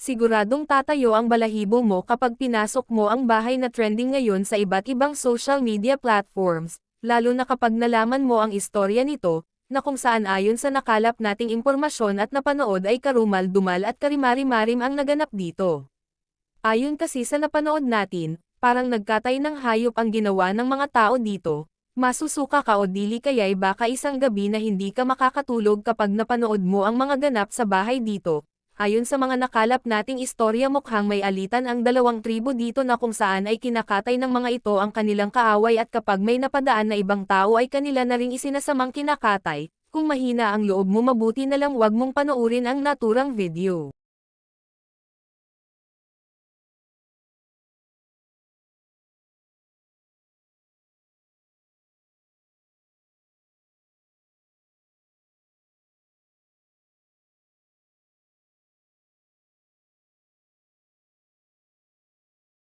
Siguradong tatayo ang balahibo mo kapag pinasok mo ang bahay na trending ngayon sa iba't ibang social media platforms, lalo na kapag nalaman mo ang istorya nito, na kung saan ayon sa nakalap nating impormasyon at napanood ay karumal-dumal at karimari-marim ang naganap dito. Ayon kasi sa napanood natin, parang nagkatay ng hayop ang ginawa ng mga tao dito. Masusuka ka o dili kaya'y baka isang gabi na hindi ka makakatulog kapag napanood mo ang mga ganap sa bahay dito. Ayon sa mga nakalap nating istorya, mukhang may alitan ang dalawang tribo dito na kung saan ay kinakatay ng mga ito ang kanilang kaaway at kapag may napadaan na ibang tao ay kanila na ring isinasamang kinakatay. Kung mahina ang loob mo, mabuti na lang wag mong panoorin ang naturang video.